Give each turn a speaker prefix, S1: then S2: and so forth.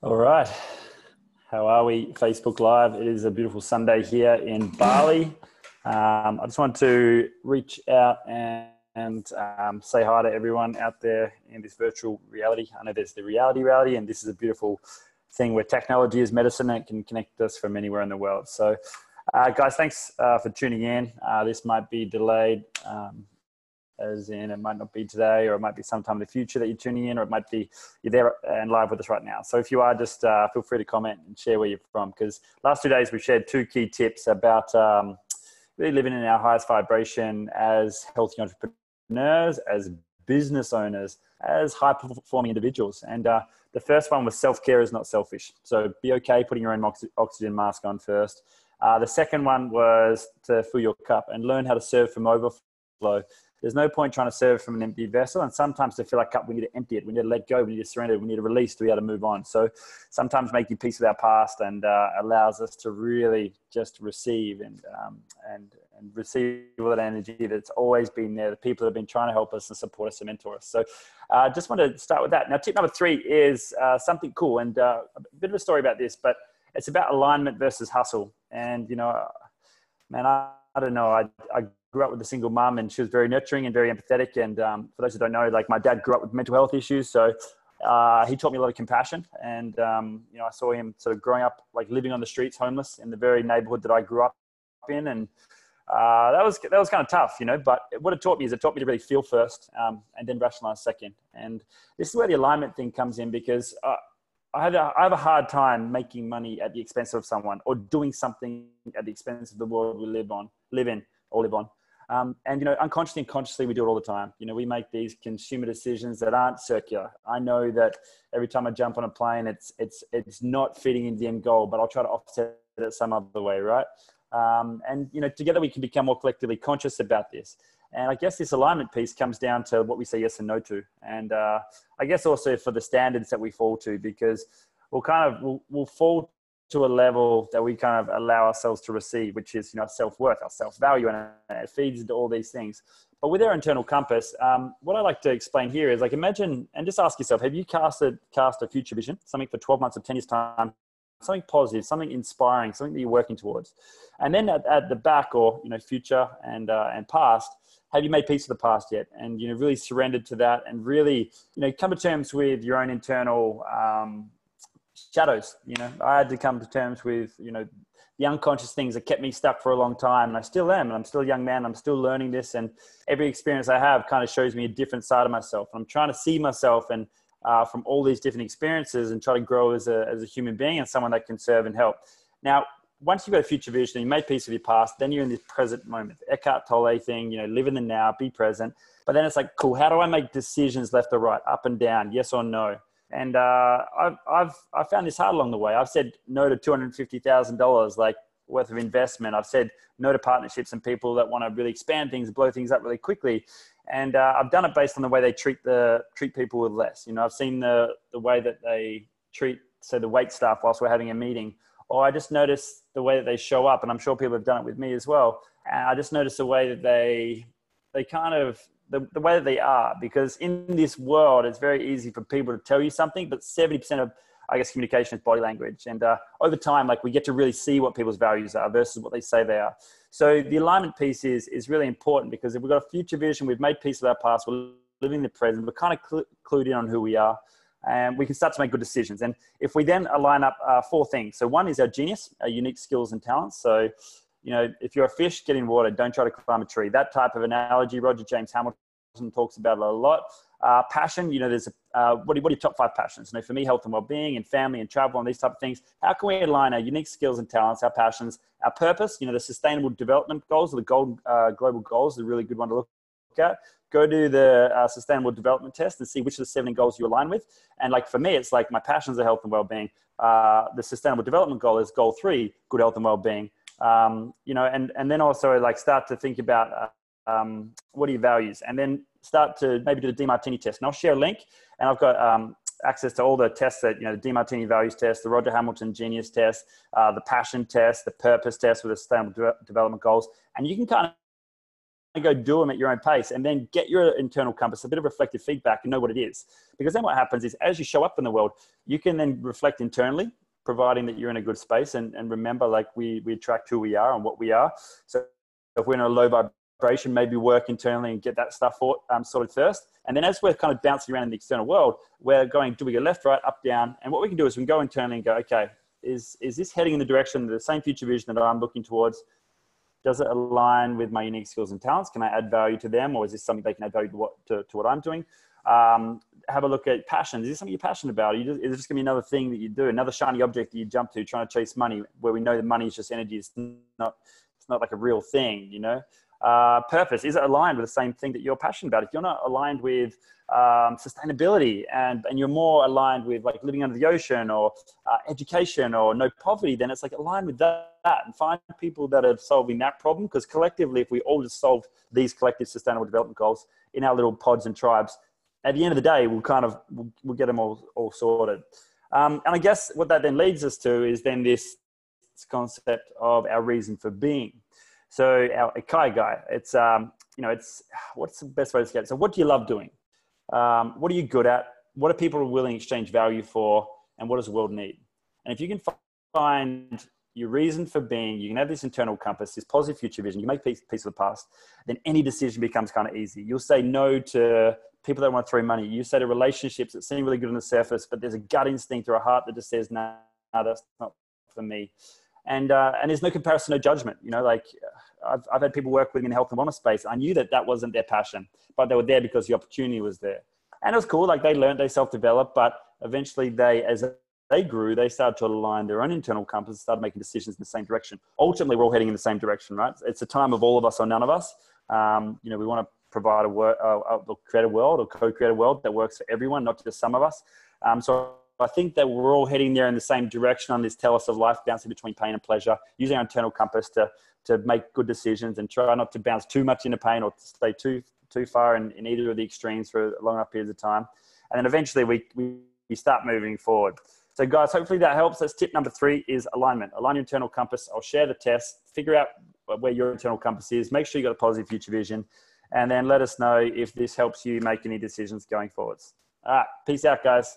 S1: All right. How are we? Facebook Live. It is a beautiful Sunday here in Bali. I just want to reach out and say hi to everyone out there in this virtual reality. I know there's the reality, and this is a beautiful thing where technology is medicine and it can connect us from anywhere in the world. So, guys, thanks for tuning in. This might be delayed. As in it might not be today, or it might be sometime in the future that you're tuning in, or it might be you're there and live with us right now. So if you are, just feel free to comment and share where you're from, because last 2 days we've shared 2 key tips about really living in our highest vibration as healthy entrepreneurs, as business owners, as high performing individuals. And the first one was self-care is not selfish. So be okay putting your own oxygen mask on first. The second one was to fill your cup and learn how to serve from overflow. There's no point trying to serve from an empty vessel. And sometimes to fill our cup, we need to empty it. We need to let go. We need to surrender. We need to release to be able to move on. So sometimes making peace with our past and allows us to really just receive and receive all that energy that's always been there. The people that have been trying to help us and support us and mentor us. So I just want to start with that. Now, tip number 3 is something cool, and a bit of a story about this, but it's about alignment versus hustle. And, you know, man, I don't know. I grew up with a single mom, and she was very nurturing and very empathetic. And for those who don't know, like, my dad grew up with mental health issues. So he taught me a lot of compassion. And, you know, I saw him sort of growing up, like living on the streets, homeless in the very neighborhood that I grew up in. And that was kind of tough, you know, but what it taught me is it taught me to really feel first and then rationalize second. And this is where the alignment thing comes in, because I have a hard time making money at the expense of someone, or doing something at the expense of the world we live in. And, you know, unconsciously and consciously, we do it all the time. You know, we make these consumer decisions that aren't circular. I know that every time I jump on a plane, it's not fitting into the end goal, but I'll try to offset it some other way, right? And, you know, together we can become more collectively conscious about this. And I guess this alignment piece comes down to what we say yes and no to. And I guess also for the standards that we fall to, because we'll fall to a level that we kind of allow ourselves to receive, which is, you know, self-worth, our self-value, and it feeds into all these things. But with our internal compass, what I like to explain here is, like, imagine and just ask yourself, have you cast a future vision, something for 12 months or 10 years time, something positive, something inspiring, something that you're working towards? And then at the back, or, you know, future and past, have you made peace with the past yet? And, you know, really surrendered to that, and really, you know, come to terms with your own internal shadows. You know, I had to come to terms with, you know, the unconscious things that kept me stuck for a long time. And I still am. And I'm still a young man. I'm still learning this. And every experience I have kind of shows me a different side of myself. And I'm trying to see myself and from all these different experiences, and try to grow as a human being and someone that can serve and help. Now, once you've got a future vision and you made peace with your past, then you're in this present moment. The Eckhart Tolle thing, you know, live in the now, be present. But then it's like, cool, how do I make decisions left or right, up and down, yes or no? And I've found this hard along the way. I've said no to $250,000 like worth of investment. I've said no to partnerships and people that want to really expand things, blow things up really quickly. And I've done it based on the way they treat people with less. You know, I've seen the way that they treat, say, the wait staff whilst we're having a meeting. Or I just notice the way that they show up, and I'm sure people have done it with me as well. And I just notice the way that they kind of, the way that they are, because in this world, it's very easy for people to tell you something, but 70% of, I guess, communication is body language. And over time, like, we get to really see what people's values are versus what they say they are. So the alignment piece is really important, because if we've got a future vision, we've made peace with our past, we're living in the present, we're kind of clued in on who we are, and we can start to make good decisions. And if we then align up 4 things. So one is our genius, our unique skills and talents. So, you know, if you're a fish, get in water, don't try to climb a tree. That type of analogy, Roger James Hamilton talks about it a lot. Passion, you know, there's what are your top 5 passions? You know, for me, health and well-being and family and travel and these type of things. How can we align our unique skills and talents, our passions, our purpose? You know, the sustainable development goals, or the global goals, is a really good one to look at. Go do the sustainable development test and see which of the 7 goals you align with. And like, for me, it's like my passions are health and well-being. The sustainable development goal is goal 3, good health and well-being. You know, and then also, like, start to think about what are your values, and then start to maybe do the DeMartini test. And I'll share a link, and I've got access to all the tests that, you know, the DeMartini values test, the Roger Hamilton genius test, the passion test, the purpose test with the sustainable development goals. And you can kind go do them at your own pace, and then get your internal compass, a bit of reflective feedback, and know what it is. Because then what happens is, as you show up in the world, you can then reflect internally, providing that you're in a good space, and remember, like, we attract who we are and what we are. So if we're in a low vibration, maybe work internally and get that stuff sorted first. And then as we're kind of bouncing around in the external world, we're going, do we go left, right, up, down? And what we can do is we can go internally and go, okay, is this heading in the direction, the same future vision that I'm looking towards? Does it align with my unique skills and talents? Can I add value to them? Or is this something they can add value to what I'm doing? Have a look at passion. Is this something you're passionate about? Is it just going to be another thing that you do, another shiny object that you jump to, trying to chase money, where we know that money is just energy? It's not like a real thing, you know? Purpose, is it aligned with the same thing that you're passionate about? If you're not aligned with sustainability and you're more aligned with like living under the ocean or education or no poverty, then it's like align with that and find people that are solving that problem. Because collectively, if we all just solved these collective sustainable development goals in our little pods and tribes, at the end of the day, we'll get them all sorted. And I guess what that then leads us to is then this concept of our reason for being. So our Ikigai, it's what's the best way to say it? So what do you love doing? What are you good at? What are people willing to exchange value for? And what does the world need? And if you can find your reason for being, you can have this internal compass, this positive future vision, you make peace of the past, then any decision becomes kind of easy. You'll say no to people that want to throw money. You say to relationships that seem really good on the surface, but there's a gut instinct or a heart that just says, no, that's not for me. And there's no comparison, no judgment. You know, like I've had people work with me in the health and wellness space. I knew that wasn't their passion, but they were there because the opportunity was there. And it was cool. Like they learned, they self-developed, but eventually as they grew, they started to align their own internal compass, started making decisions in the same direction. Ultimately, we're all heading in the same direction, right? It's a time of all of us or none of us. We want to provide create a world or co-create a world that works for everyone, not just some of us. So I think that we're all heading there in the same direction on this telos of life, bouncing between pain and pleasure, using our internal compass to make good decisions and try not to bounce too much into pain or to stay too far in either of the extremes for long enough periods of time. And then eventually we start moving forward. So guys, hopefully that helps. That's tip number 3 is alignment. Align your internal compass. I'll share the test, figure out where your internal compass is, make sure you got a positive future vision, and then let us know if this helps you make any decisions going forwards. All right, peace out, guys.